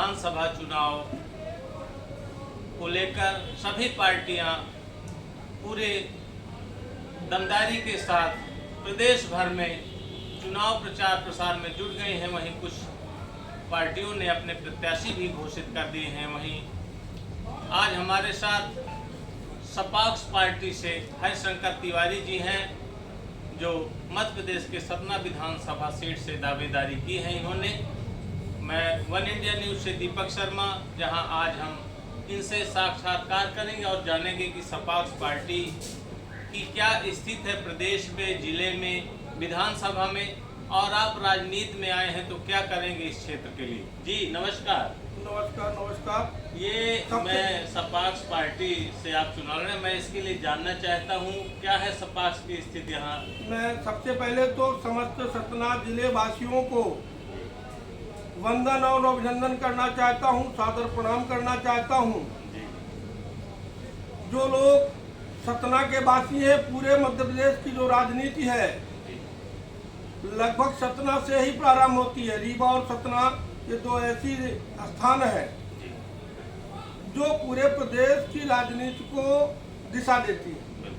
विधानसभा चुनाव को लेकर सभी पार्टियां पूरे दमदारी के साथ प्रदेश भर में चुनाव प्रचार प्रसार में जुट गई हैं। वहीं कुछ पार्टियों ने अपने प्रत्याशी भी घोषित कर दिए हैं। वहीं आज हमारे साथ सपाक्स पार्टी से हरिशंकर तिवारी जी हैं, जो मध्य प्रदेश के सतना विधानसभा सीट से दावेदारी की है इन्होंने। मैं वन इंडिया न्यूज़ से दीपक शर्मा, जहां आज हम इनसे साक्षात्कार करेंगे और जानेंगे कि सपाक्स पार्टी की क्या स्थिति है प्रदेश में, जिले में, विधानसभा में, और आप राजनीति में आए हैं तो क्या करेंगे इस क्षेत्र के लिए। जी नमस्कार। नमस्कार नमस्कार। मैं सपाक्स पार्टी से आप चुनाव लड़ रहे हैं, मैं इसके लिए जानना चाहता हूँ क्या है सपाक्स की स्थिति यहाँ। मैं सबसे पहले तो समस्त सतना जिले वासियों को वंदन और अभिनंदन करना चाहता हूँ, सादर प्रणाम करना चाहता हूँ। जो लोग सतना के वासी हैं, पूरे मध्य प्रदेश की जो राजनीति है लगभग सतना से ही प्रारंभ होती है। रीवा और सतना ये दो ऐसी स्थान है जो पूरे प्रदेश की राजनीति को दिशा देती है।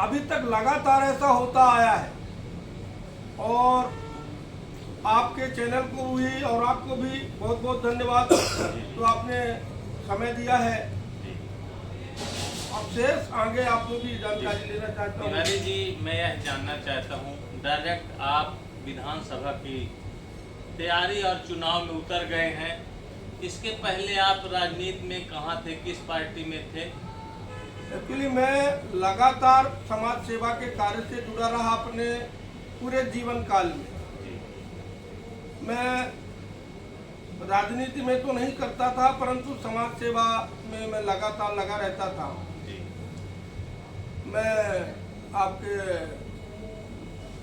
अभी तक लगातार ऐसा होता आया है और आपके चैनल को भी और आपको भी बहुत बहुत धन्यवाद तो आपने समय दिया है। अब शेष आगे आपको भी जानकारी देना चाहता हूँ। तिवारी जी, मैं यह जानना चाहता हूँ, डायरेक्ट आप विधानसभा की तैयारी और चुनाव में उतर गए हैं। इसके पहले आप राजनीति में कहाँ थे, किस पार्टी में थे? एक्चुअली मैं लगातार समाज सेवा के कार्य से जुड़ा रहा अपने पूरे जीवन काल में। मैं राजनीति में तो नहीं करता था, परंतु समाज सेवा में मैं लगातार लगा रहता था। मैं आपके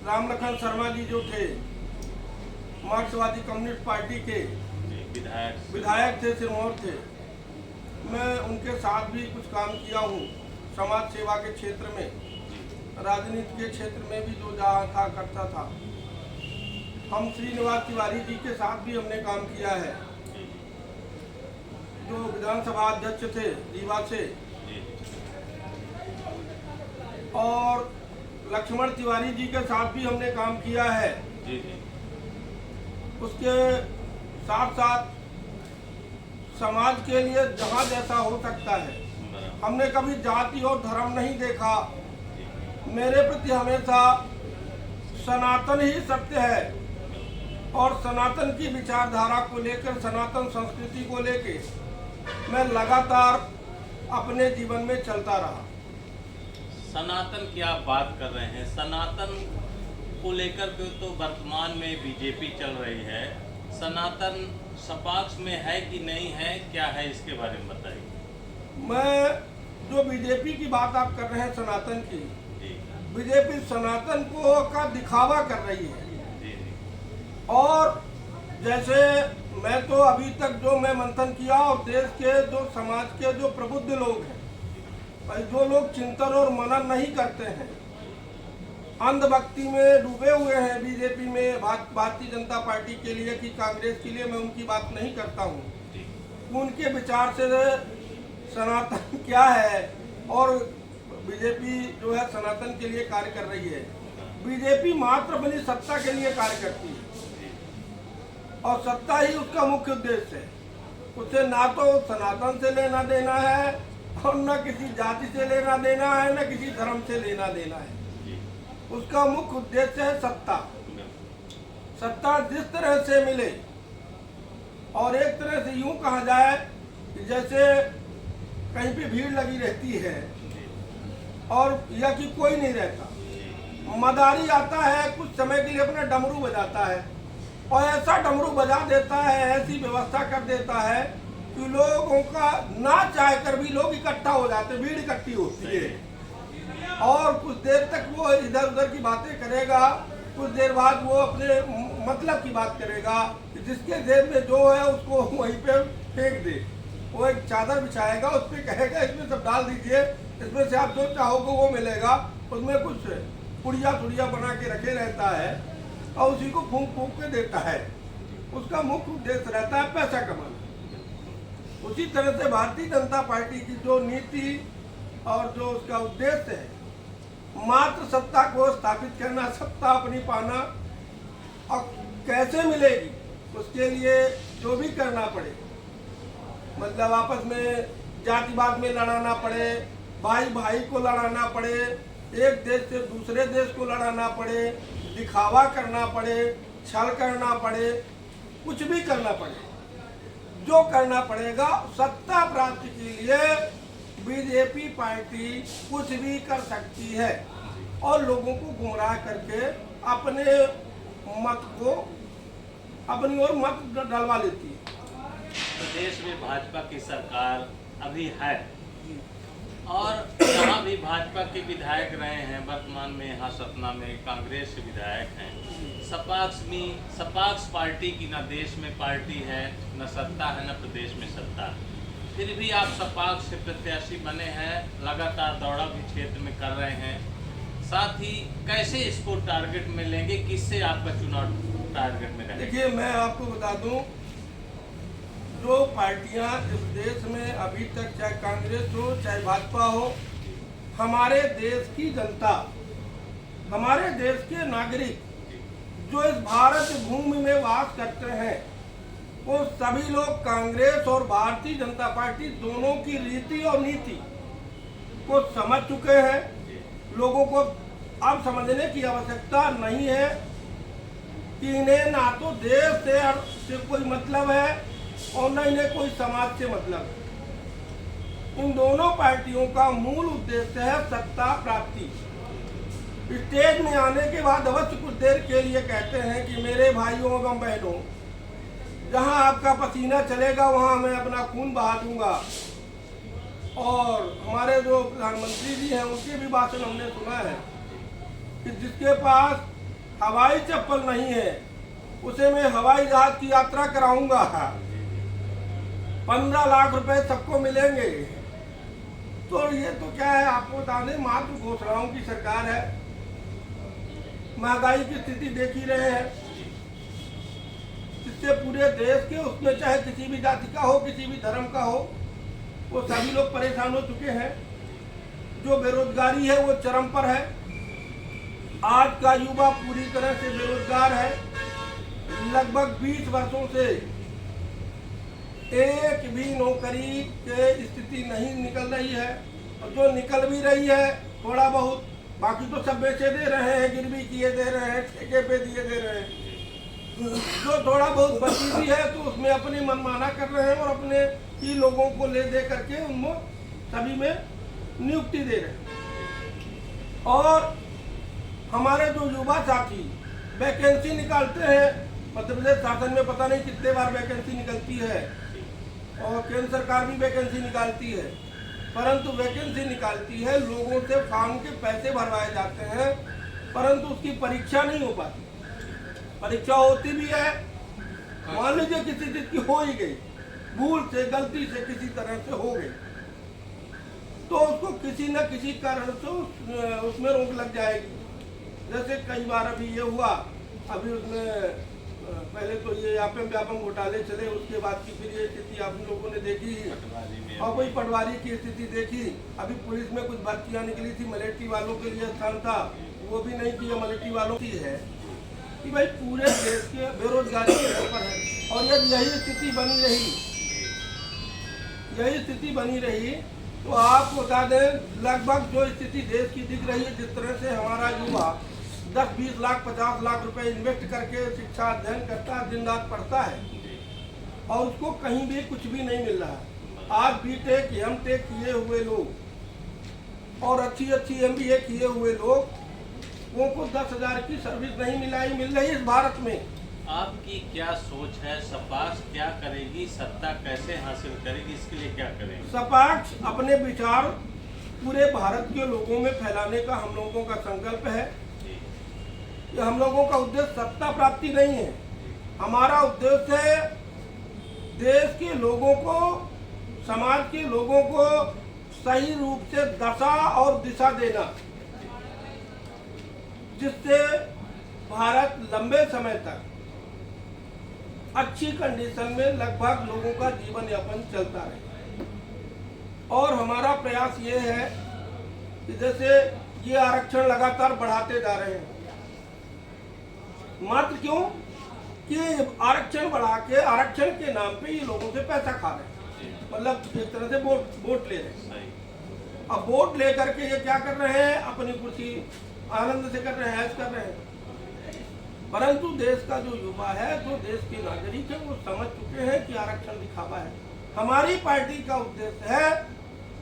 राम लखन शर्मा जी जो थे, मार्क्सवादी कम्युनिस्ट पार्टी के विधायक थे, सिरमौर थे, मैं उनके साथ भी कुछ काम किया हूँ समाज सेवा के क्षेत्र में। राजनीति के क्षेत्र में भी जो जहाँ था करता था। हम श्रीनिवास तिवारी जी के साथ भी हमने काम किया है, जो विधानसभा अध्यक्ष थे रीवा से, और लक्ष्मण तिवारी जी के साथ भी हमने काम किया है। उसके साथ साथ समाज के लिए जहाँ जैसा हो सकता है, हमने कभी जाति और धर्म नहीं देखा। मेरे प्रति हमेशा सनातन ही सत्य है और सनातन की विचारधारा को लेकर, सनातन संस्कृति को लेकर मैं लगातार अपने जीवन में चलता रहा। सनातन की आप बात कर रहे हैं, सनातन को लेकर के तो वर्तमान में बीजेपी चल रही है। सनातन सपाक्स में है कि नहीं है, क्या है, इसके बारे में बताइए। मैं जो बीजेपी की बात आप कर रहे हैं सनातन की, बीजेपी सनातन को का दिखावा कर रही है। और जैसे मैं तो अभी तक जो मैं मंथन किया, और देश के जो समाज के जो प्रबुद्ध लोग हैं, जो लोग चिंतन और मनन नहीं करते हैं, अंधभक्ति में डूबे हुए हैं बीजेपी में, भारतीय जनता पार्टी के लिए कि कांग्रेस के लिए, मैं उनकी बात नहीं करता हूँ। उनके विचार से सनातन क्या है और बीजेपी जो है सनातन के लिए कार्य कर रही है। बीजेपी मात्र अपनी सत्ता के लिए कार्य करती है और सत्ता ही उसका मुख्य उद्देश्य है। उसे ना तो सनातन से लेना देना है और न किसी जाति से लेना देना है, न किसी धर्म से लेना देना है। उसका मुख्य उद्देश्य है सत्ता। सत्ता जिस तरह से मिले, और एक तरह से यूं कहा जाए कि जैसे कहीं पे भीड़ लगी रहती है और या कि कोई नहीं रहता, मदारी आता है, कुछ समय के लिए अपना डमरू बजाता है और ऐसा डमरू बजा देता है, ऐसी व्यवस्था कर देता है कि लोगों का ना चाह कर भी लोग इकट्ठा हो जाते, भीड़ इकट्ठी होती है और कुछ देर तक वो इधर उधर की बातें करेगा, कुछ देर बाद वो अपने मतलब की बात करेगा, जिसके जेब में जो है उसको वहीं पे फेंक दे। वो एक चादर बिछाएगा, उस पर कहेगा इसमें सब डाल दीजिए, इसमें से आप जो चाहोगे वो मिलेगा। उसमें कुछ पुड़िया बना के रखे रहता है और उसी को फूंक के देता है। उसका मुख्य उद्देश्य रहता है पैसा कमाना। उसी तरह से भारतीय जनता पार्टी की जो नीति और जो उसका उद्देश्य है, मात्र सत्ता को स्थापित करना, सत्ता अपनी पाना, और कैसे मिलेगी उसके लिए जो भी करना पड़े, मतलब आपस में जातिवाद में लड़ाना पड़े, भाई भाई को लड़ाना पड़े, एक देश से दूसरे देश को लड़ाना पड़े, दिखावा करना पड़े, छल करना पड़े, कुछ भी करना पड़े, जो करना पड़ेगा सत्ता प्राप्ति के लिए बीजेपी पार्टी कुछ भी कर सकती है और लोगों को गुमराह करके अपने मत को अपनी ओर मत डलवा लेती है। प्रदेश में भाजपा की सरकार अभी है और जहाँ भी भाजपा के विधायक रहे हैं, वर्तमान में यहाँ सतना में कांग्रेस के विधायक हैं, सपाक्स पार्टी की न देश में पार्टी है, न सत्ता है, न प्रदेश में सत्ता है। फिर भी आप सपाक्स से प्रत्याशी बने हैं, लगातार दौड़ा भी क्षेत्र में कर रहे हैं। साथ ही कैसे इसको टारगेट में लेंगे, किससे आपका चुनाव टारगेट में रहेगा? देखिए, मैं आपको बता दूं, जो पार्टियां इस देश में अभी तक, चाहे कांग्रेस हो चाहे भाजपा हो, हमारे देश की जनता, हमारे देश के नागरिक जो इस भारत भूमि में वास करते हैं, वो सभी लोग कांग्रेस और भारतीय जनता पार्टी दोनों की रीति और नीति को समझ चुके हैं। लोगों को अब समझने की आवश्यकता नहीं है कि इन्हें ना तो देश से कोई मतलब है और न इन्हें कोई समाज से मतलब है। इन दोनों पार्टियों का मूल उद्देश्य है सत्ता प्राप्ति। स्टेज में आने के बाद अवश्य कुछ देर के लिए कहते हैं कि मेरे भाइयों एवं बहनों, जहां आपका पसीना चलेगा वहां मैं अपना खून बहा दूंगा। और हमारे जो प्रधानमंत्री जी हैं उनके भी भाषण हमने सुना है कि जिसके पास हवाई चप्पल नहीं है उसे मैं हवाई जहाज की यात्रा कराऊंगा, 15 लाख रुपए सबको मिलेंगे। तो ये तो क्या है, आपको बता दें, मात्र घोषणाओं की सरकार है। महंगाई की स्थिति देख ही रहे हैं, जिससे पूरे देश के, उसमें चाहे किसी भी जाति का हो, किसी भी धर्म का हो, वो सभी लोग परेशान हो चुके हैं। जो बेरोजगारी है वो चरम पर है। आज का युवा पूरी तरह से बेरोजगार है। लगभग 20 वर्षों से एक भी नौकरी के स्थिति नहीं निकल रही है, और जो निकल भी रही है थोड़ा बहुत, बाकी तो सब बेचे दे रहे हैं, गिरवी किए दे रहे हैं, ठेके पे दिए दे रहे हैं। जो थोड़ा बहुत बची भी है तो उसमें अपनी मनमाना कर रहे हैं और अपने ही लोगों को ले दे करके उनको सभी में नियुक्ति दे रहे हैं। और हमारे जो युवा साथी वैकेंसी निकालते हैं, मध्य प्रदेश शासन में पता नहीं कितने बार वैकेंसी निकलती है और केंद्र सरकार भी वैकेंसी निकालती है, परंतु वैकेंसी निकालती है, लोगों से फॉर्म के पैसे भरवाए जाते हैं, परंतु उसकी परीक्षा नहीं हो पाती। परीक्षा होती भी है, मान लीजिए किसी चीज की हो ही गई, भूल से, गलती से, किसी तरह से हो गई, तो उसको किसी न किसी कारण से उसमें रोक लग जाएगी। जैसे कई बार अभी ये हुआ, अभी उसमें पहले तो ये व्यापम घोटाले चले, उसके बाद की फिर ये स्थिति आप लोगों ने देखी और कोई पटवारी की स्थिति देखी। अभी पुलिस में कुछ भर्तियां निकली थी, मिलिट्री वालों के लिए स्थान था, वो भी नहीं किया, मिलिट्री वालों की है कि भाई पूरे देश के बेरोजगारी के ऊपर है। और यदि यही स्थिति बनी रही तो आपको बता दें, लगभग जो स्थिति देश की दिख रही है, जिस तरह से हमारा युवा 10-20 लाख 50 लाख रुपए इन्वेस्ट करके शिक्षा अध्ययन करता है, दिन रात पढ़ता है और उसको कहीं भी कुछ भी नहीं मिल रहा। आज बीटेक एमटेक किए हुए लोग और अच्छी MBA किए हुए लोग, उनको 10,000 की सर्विस नहीं मिल रही इस भारत में। आपकी क्या सोच है? सपाक्स क्या करेगी? सत्ता कैसे हासिल करेगी? इसके लिए क्या करेगी? सपाक्स अपने विचार पूरे भारत के लोगों में फैलाने का हम लोगों का संकल्प है। ये हम लोगों का उद्देश्य सत्ता प्राप्ति नहीं है। हमारा उद्देश्य है देश के लोगों को, समाज के लोगों को सही रूप से दशा और दिशा देना, जिससे भारत लंबे समय तक अच्छी कंडीशन में लगभग लोगों का जीवन यापन चलता रहे। और हमारा प्रयास ये है कि जैसे ये आरक्षण लगातार बढ़ाते जा रहे हैं, मात्र क्यों कि आरक्षण बढ़ा के आरक्षण के नाम पे ये लोगों से पैसा खा रहे हैं, मतलब एक तरह से वोट ले रहे हैं। अब वोट लेकर के ये क्या कर रहे हैं, अपनी कुर्सी आनंद से कर रहे हैं, ऐश कर रहे हैं। परंतु देश का जो युवा है, जो देश के नागरिक है, वो समझ चुके हैं कि आरक्षण दिखावा है। हमारी पार्टी का उद्देश्य है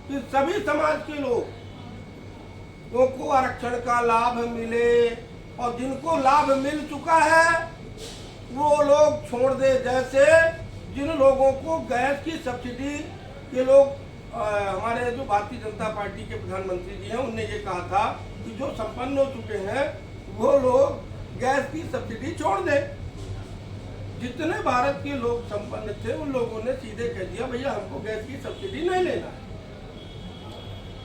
कि सभी समाज के लोगों को आरक्षण का लाभ मिले, और जिनको लाभ मिल चुका है वो लोग छोड़ दे। जैसे जिन लोगों को गैस की सब्सिडी, ये लोग हमारे जो भारतीय जनता पार्टी के प्रधानमंत्री जी हैं, उनने ये कहा था कि जो संपन्न हो चुके हैं वो लोग गैस की सब्सिडी छोड़ दें। जितने भारत के लोग संपन्न थे उन लोगों ने सीधे कह दिया भैया हमको गैस की सब्सिडी नहीं लेना है।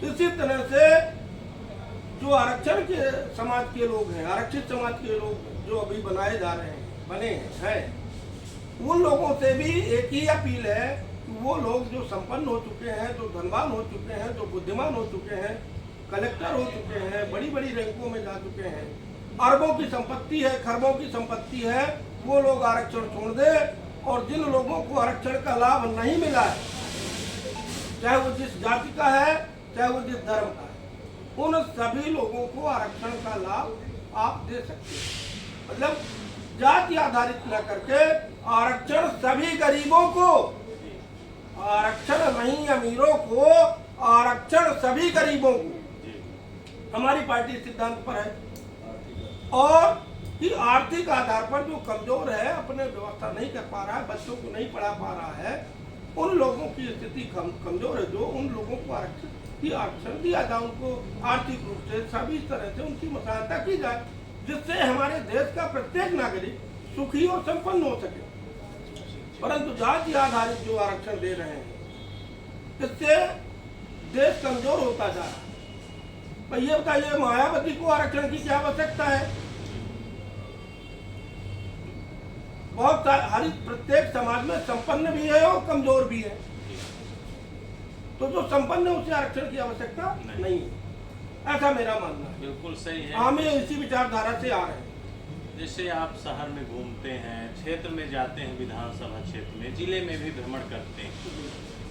इसी तरह से जो आरक्षण के समाज के लोग हैं, आरक्षित समाज के लोग जो अभी बनाए जा रहे हैं, बने हैं, उन लोगों से भी एक ही अपील है कि वो लोग जो संपन्न हो चुके हैं, जो धनवान हो चुके हैं, जो बुद्धिमान हो चुके हैं, कलेक्टर हो चुके हैं, बड़ी बड़ी रैंकों में जा चुके हैं, अरबों की संपत्ति है, खरबों की संपत्ति है, वो लोग आरक्षण छोड़ दे। और जिन लोगों को आरक्षण का लाभ नहीं मिला है, चाहे वो जिस जाति का है, चाहे वो जिस धर्म का है, उन सभी लोगों को आरक्षण का लाभ आप दे सकते हैं। मतलब जाति आधारित न करके आरक्षण सभी गरीबों को, आरक्षण नहीं अमीरों को, आरक्षण सभी गरीबों को। हमारी पार्टी सिद्धांत पर है, और कि आर्थिक आधार पर जो कमजोर है, अपने व्यवस्था नहीं कर पा रहा है, बच्चों को नहीं पढ़ा पा रहा है, उन लोगों की स्थिति कमजोर है, जो उन लोगों को आरक्षण दिया जाए, उनको आर्थिक रूप से सभी तरह से उनकी सहायता की जाए, जिससे हमारे देश का प्रत्येक नागरिक सुखी और संपन्न हो सके। परंतु जाति आधारित जो आरक्षण दे रहे हैं, इससे देश कमजोर होता जा रहा है। पर ये बताइए, मायावती को आरक्षण की क्या आवश्यकता है? बहुत हर प्रत्येक समाज में संपन्न भी है और कमजोर भी है, तो जो संपन्न है उसे आरक्षण की आवश्यकता नहीं है, ऐसा मेरा मानना है। बिल्कुल सही है। हम इसी विचारधारा से आ रहे हैं। जैसे आप शहर में घूमते हैं, क्षेत्र में जाते हैं, विधानसभा क्षेत्र में, जिले में भी भ्रमण करते हैं,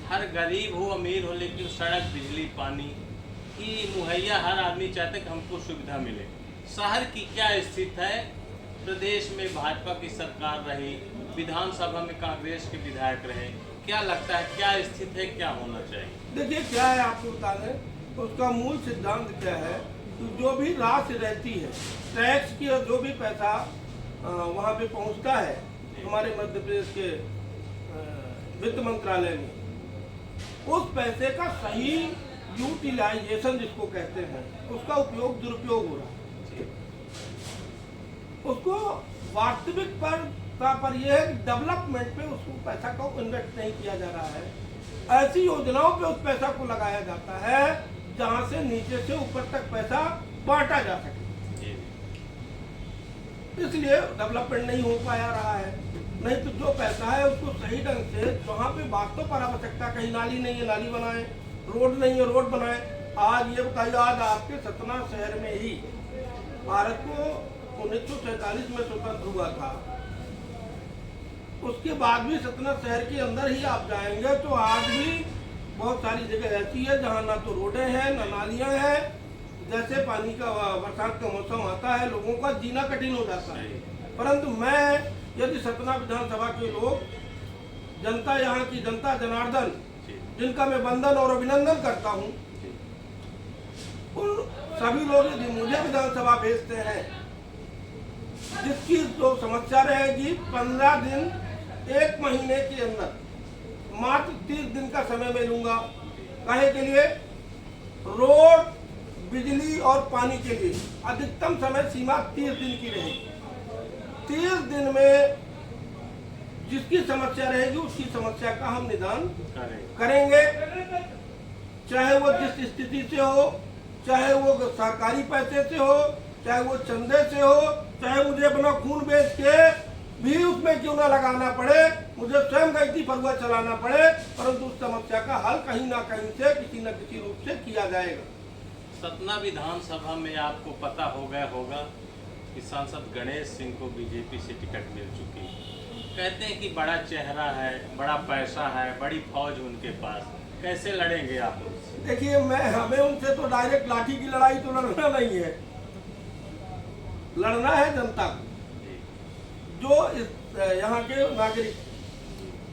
हर गरीब हो अमीर हो, लेकिन सड़क, बिजली, पानी की मुहैया हर आदमी चाहते कि हमको सुविधा मिले। शहर की क्या स्थिति है? प्रदेश में भाजपा की सरकार रही, विधानसभा में कांग्रेस के विधायक रहे, क्या लगता है क्या स्थिति है, क्या होना चाहिए? देखिए क्या है, आपको बता दें उसका मूल सिद्धांत क्या है। तो जो भी राशि रहती है, टैक्स की जो भी पैसा वहाँ पे पहुँचता है हमारे मध्य प्रदेश के वित्त मंत्रालय में, उस पैसे का सही यूटिलाइजेशन जिसको कहते हैं, उसका उपयोग दुरुपयोग हो रहा है। उसको वास्तविक पर यह है कि डेवलपमेंट पे उसको पैसा को इन्वेस्ट नहीं किया जा रहा है। ऐसी योजनाओं पे उस पैसा को लगाया जाता है जहां से नीचे से ऊपर तक पैसा बांटा जा सके, इसलिए डेवलपमेंट नहीं हो पाया रहा है। नहीं तो जो पैसा है उसको सही ढंग से, वहाँ पे वास्तव पर आवश्यकता, कहीं नाली नहीं है नाली बनाए, रोड नहीं है रोड बनाए। आज ये बताइए, आज आपके सतना शहर में ही भारत को 1947 में स्वतंत्र हुआ था, उसके बाद भी सतना शहर के अंदर ही आप जाएंगे तो आज भी बहुत सारी जगह ऐसी है जहाँ ना तो रोडें हैं, ना नालियाँ हैं। जैसे पानी का बरसात का मौसम आता है, लोगों का जीना कठिन हो जाता है। परंतु मैं यदि सतना विधानसभा के लोग, जनता, यहाँ की जनता जनार्दन, जिनका मैं वंदन और अभिनंदन करता हूँ, उन सभी लोग यदि मुझे विधानसभा भेजते हैं, जिसकी जो समस्या रहेगी 15 दिन, 1 महीने के अंदर, मात्र 30 दिन का समय मैं लूंगा। काहे के लिए? रोड, बिजली और पानी के लिए अधिकतम समय सीमा 30 दिन की रहेगी। 30 दिन में जिसकी समस्या रहेगी उसकी समस्या का हम निदान करेंगे, चाहे वो जिस स्थिति से हो, चाहे वो सरकारी पैसे से हो, चाहे वो चंदे से हो, चाहे मुझे अपना खून बेच के भी उसमें क्यों ना लगाना पड़े, मुझे स्वयं गैती फरुआ चलाना पड़े, परंतु उस समस्या का हल कहीं ना कहीं से किसी न किसी रूप से किया जाएगा। सतना विधानसभा में आपको पता हो गया होगा कि सांसद गणेश सिंह को बीजेपी से टिकट मिल चुकी है। कहते हैं कि बड़ा चेहरा है, बड़ा पैसा है, बड़ी फौज उनके पास, कैसे लड़ेंगे आप उनसे? देखिए, हमें उनसे तो डायरेक्ट लाठी की लड़ाई तो लड़ना नहीं है, लड़ना है जनता को। जो यहाँ के नागरिक,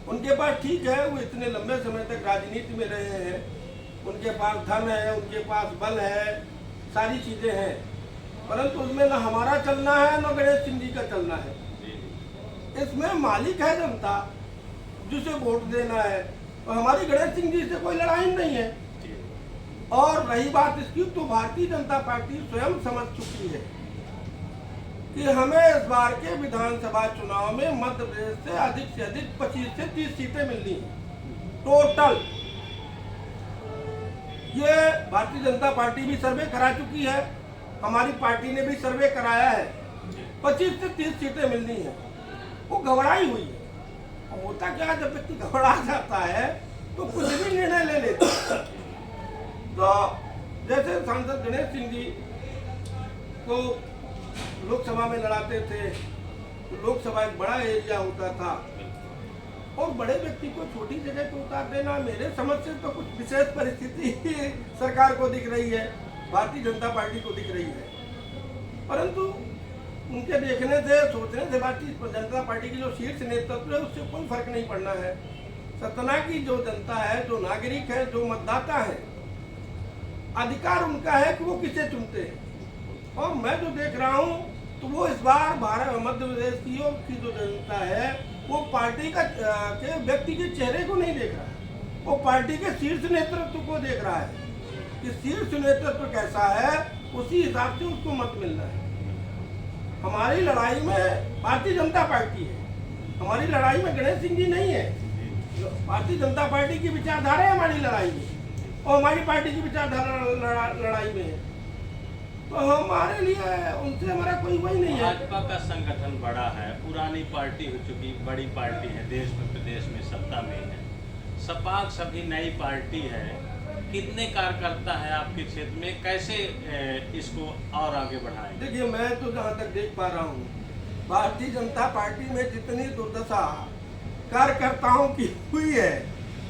उनके पास ठीक है, वो इतने लंबे समय तक राजनीति में रहे हैं, उनके पास धन है, उनके पास बल है, सारी चीजें हैं, परंतु उसमें न हमारा चलना है न गणेश सिंह जी का चलना है। इसमें मालिक है जनता, जिसे वोट देना है, और हमारी गणेश सिंह जी से कोई लड़ाई नहीं है। और रही बात इसकी, तो भारतीय जनता पार्टी स्वयं समझ चुकी है कि हमें इस बार के विधानसभा चुनाव में मध्य प्रदेश से अधिक 25 से 30 सीटें मिलनी है टोटल। ये भारतीय जनता पार्टी भी सर्वे करा चुकी है, हमारी पार्टी ने भी सर्वे कराया है, 25 से 30 सीटें मिलनी है। वो घबराई हुई है। और होता क्या, जब व्यक्ति घबरा जाता है तो कुछ भी निर्णय ले लेता है। तो जैसे सांसद गणेश सिंह जी को लोकसभा में लड़ाते थे, तो लोकसभा एक बड़ा एरिया होता था, और बड़े व्यक्ति को छोटी जगह पे उतार देना, मेरे समझ से तो कुछ विशेष परिस्थिति सरकार को दिख रही है, भारतीय जनता पार्टी को दिख रही है। परंतु उनके देखने से, सोचने से भारतीय जनता पार्टी की जो शीर्ष नेतृत्व है उससे कोई फर्क नहीं पड़ना है। सतना की जो जनता है, जो नागरिक है, जो मतदाता है, अधिकार उनका है कि वो किसे चुनते हैं। और मैं जो देख रहा हूँ, तो वो इस बार मध्य प्रदेश की जो जनता है, वो पार्टी के व्यक्ति के चेहरे को नहीं देख रहा है, वो पार्टी के शीर्ष नेतृत्व को देख रहा है कि शीर्ष नेतृत्व कैसा है, उसी हिसाब से उसको मत मिलना है। हमारी लड़ाई में भारतीय जनता पार्टी है, हमारी लड़ाई में गणेश सिंह जी नहीं है। भारतीय जनता पार्टी की विचारधारा है हमारी लड़ाई में, और हमारी पार्टी की विचारधारा लड़ाई में है, तो हमारे लिए उनसे हमारा कोई वही नहीं है। भाजपा का संगठन बड़ा है, पुरानी पार्टी हो चुकी, बड़ी पार्टी है, देश में प्रदेश में सत्ता में है। सपा सभी नई पार्टी है, कितने कार्यकर्ता है आपके क्षेत्र में, कैसे इसको और आगे बढ़ाएं? देखिए, मैं तो जहाँ तक देख पा रहा हूँ, भारतीय जनता पार्टी में जितनी दुर्दशा कार्यकर्ताओं की हुई है,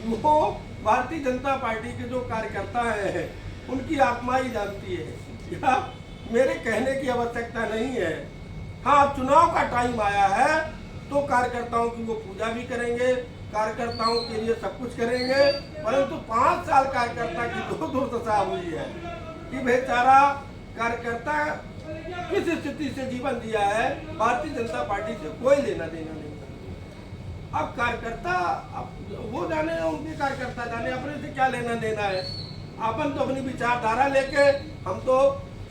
वो भारतीय जनता पार्टी के जो कार्यकर्ता हैं उनकी आत्मा ही जानती है। या मेरे कहने की आवश्यकता नहीं है। हाँ, अब चुनाव का टाइम आया है तो कार्यकर्ताओं की वो पूजा भी करेंगे, कार्यकर्ताओं के लिए सब कुछ करेंगे, परंतु 5 साल कार्यकर्ता की जो दुर्दशा हुई है कि बेचारा कार्यकर्ता किस स्थिति से जीवन दिया है, भारतीय जनता पार्टी से कोई लेना देना नहीं। अब कार्यकर्ता, अब वो जाने, उनके कार्यकर्ता जाने, अपने से क्या लेना देना है। अपन तो अपनी विचारधारा लेके हम तो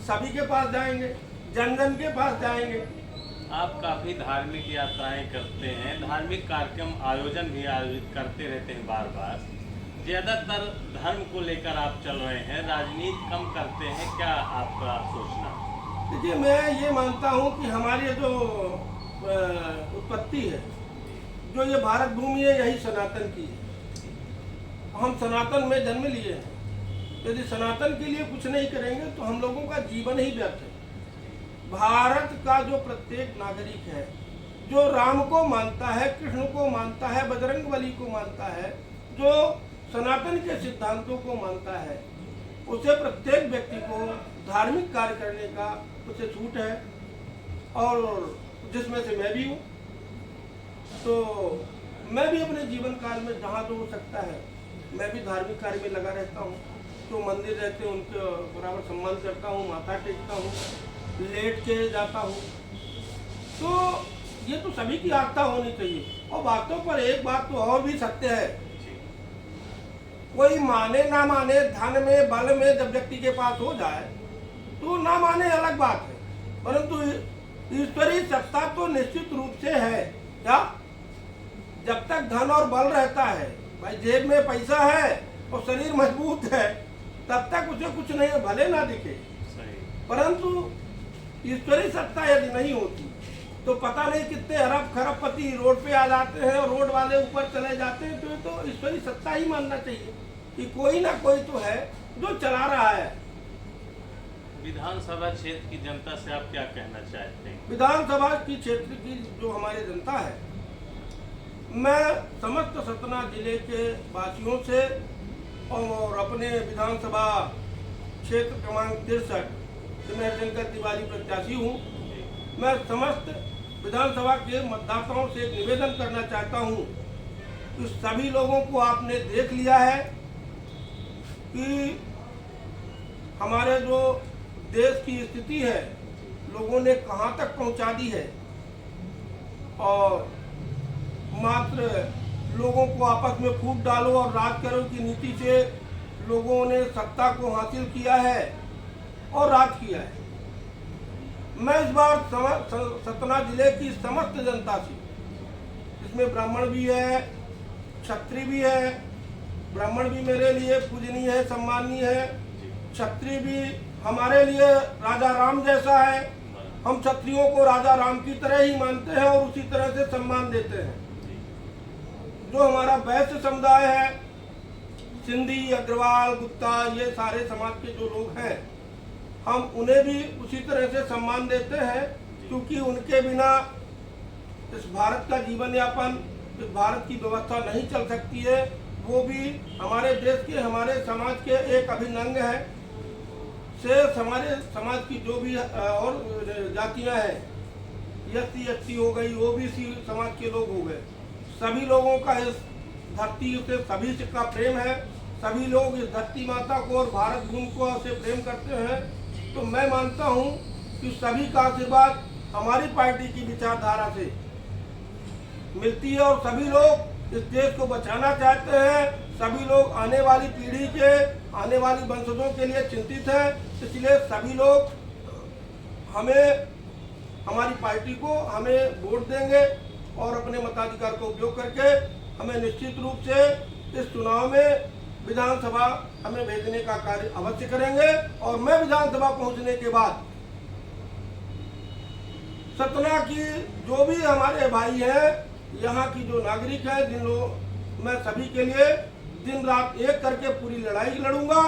सभी के पास जाएंगे, जन जन के पास जाएंगे। आप काफ़ी धार्मिक यात्राएं करते हैं, धार्मिक कार्यक्रम आयोजन भी आयोजित करते रहते हैं बार बार। ज़्यादातर धर्म को लेकर आप चल रहे हैं, राजनीति कम करते हैं, क्या आपका सोचना? देखिए, मैं ये मानता हूँ कि हमारी जो उत्पत्ति है, जो ये भारत भूमि है, यही सनातन की है। हम सनातन में जन्म लिए हैं, यदि सनातन के लिए कुछ नहीं करेंगे तो हम लोगों का जीवन ही व्यर्थ है। भारत का जो प्रत्येक नागरिक है, जो राम को मानता है, कृष्ण को मानता है, बजरंगबली को मानता है, जो सनातन के सिद्धांतों को मानता है, उसे प्रत्येक व्यक्ति को धार्मिक कार्य करने का उसे छूट है, और जिसमें से मैं भी हूँ। तो मैं भी अपने जीवन काल में जहाँ जो हो सकता है, मैं भी धार्मिक कार्य में लगा रहता हूँ। तो मंदिर रहते हैं उनके बराबर सम्मान करता हूँ, माथा टेकता हूँ, लेट के जाता हूँ। तो ये तो सभी की आस्था होनी चाहिए। और बातों पर एक बात तो और भी सत्य है, कोई माने ना माने, धन में बल में जब व्यक्ति के पास हो जाए तो ना माने अलग बात है, परंतु ईश्वरीय सत्ता तो निश्चित रूप से है। क्या? जब तक धन और बल रहता है, भाई जेब में पैसा है और शरीर मजबूत है, तब तक उसे कुछ नहीं, भले ना दिखे, परंतु ईश्वरीय सत्ता यदि नहीं होती तो पता नहीं कितने अरब खरबपति रोड पे आ जाते हैं और रोड वाले ऊपर चले जाते हैं। तो ईश्वरी सत्ता ही मानना चाहिए कि कोई ना कोई तो है जो चला रहा है। विधानसभा क्षेत्र की जनता से आप क्या कहना चाहते हैं? विधानसभा की क्षेत्र की जो हमारी जनता है, मैं समस्त सतना जिले के वासियों से और अपने विधानसभा क्षेत्र क्रमांक 63 से मैं शंकर तिवारी प्रत्याशी हूँ। मैं समस्त विधानसभा के मतदाताओं से निवेदन करना चाहता हूँ कि सभी लोगों को आपने देख लिया है कि हमारे जो देश की स्थिति है लोगों ने कहाँ तक पहुँचा दी है, और मात्र लोगों को आपस में फूट डालो और राज करो की नीति से लोगों ने सत्ता को हासिल किया है और राज किया है। मैं इस बार सतना जिले की समस्त जनता से, इसमें ब्राह्मण भी है, क्षत्रिय भी है, ब्राह्मण भी मेरे लिए पूजनीय है, सम्माननीय है, क्षत्रिय भी हमारे लिए राजा राम जैसा है। हम क्षत्रियों को राजा राम की तरह ही मानते हैं और उसी तरह से सम्मान देते हैं। जो हमारा वैश्य समुदाय है, सिंधी, अग्रवाल, गुप्ता, ये सारे समाज के जो लोग हैं, हम उन्हें भी उसी तरह से सम्मान देते हैं, क्योंकि उनके बिना इस भारत का जीवन यापन, इस भारत की व्यवस्था नहीं चल सकती है। वो भी हमारे देश के, हमारे समाज के एक अभिन्न अंग है। से हमारे समाज की जो भी और जातियां हैं, SC ST हो गई, OBC समाज के लोग हो गए, सभी लोगों का इस धरती से सभी से का प्रेम है। सभी लोग इस धरती माता को और भारत भूमि को से प्रेम करते हैं। तो मैं मानता हूं कि सभी का आशीर्वाद हमारी पार्टी की विचारधारा से मिलती है और सभी लोग इस देश को बचाना चाहते हैं। सभी लोग आने वाली पीढ़ी के, आने वाली वंशजों के लिए चिंतित हैं। इसलिए सभी लोग हमें, हमारी पार्टी को हमें वोट देंगे और अपने मताधिकार का उपयोग करके हमें निश्चित रूप से इस चुनाव में विधानसभा हमें भेजने का कार्य अवश्य करेंगे। और मैं विधानसभा पहुंचने के बाद सतना की जो भी हमारे भाई हैं, यहाँ की जो नागरिक हैं, जिन लोग, मैं सभी के लिए दिन रात एक करके पूरी लड़ाई लड़ूंगा।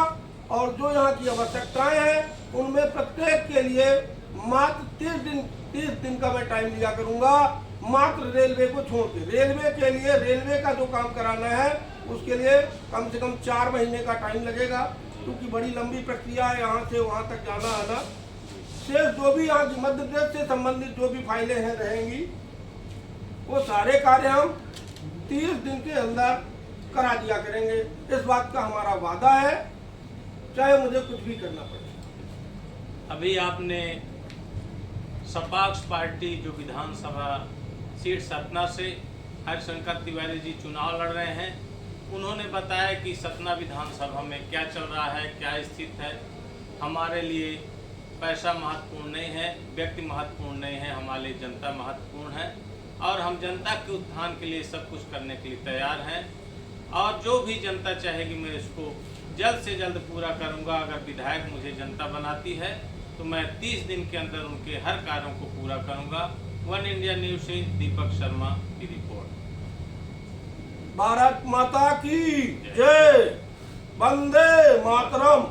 और जो यहाँ की आवश्यकताएं हैं उनमें प्रत्येक के लिए मात्र 30 दिन का मैं टाइम लिया करूंगा, मात्र रेलवे को छोड़ के। रेलवे के लिए, रेलवे का जो काम कराना है उसके लिए कम से कम 4 महीने का टाइम लगेगा, क्योंकि बड़ी लंबी प्रक्रिया है यहाँ से वहाँ तक जाना आना। शेष जो भी यहाँ की मध्य प्रदेश से संबंधित जो भी फाइलें हैं रहेंगी, वो सारे कार्य हम 30 दिन के अंदर करा दिया करेंगे। इस बात का हमारा वादा है, चाहे मुझे कुछ भी करना पड़े। अभी आपने सपाक्ष पार्टी जो विधानसभा सीट सतना से हरिशंकर तिवारी जी चुनाव लड़ रहे हैं, उन्होंने बताया कि सतना विधानसभा में क्या चल रहा है, क्या स्थिति है। हमारे लिए पैसा महत्वपूर्ण नहीं है, व्यक्ति महत्वपूर्ण नहीं है, हमारे लिए जनता महत्वपूर्ण है और हम जनता के उत्थान के लिए सब कुछ करने के लिए तैयार हैं। और जो भी जनता चाहेगी मैं इसको जल्द से जल्द पूरा करूंगा। अगर विधायक मुझे जनता बनाती है तो मैं 30 दिन के अंदर उनके हर कार्यों को पूरा करूंगा। वन इंडिया न्यूज से दीपक शर्मा की रिपोर्ट। भारत माता की जय। वंदे मातरम।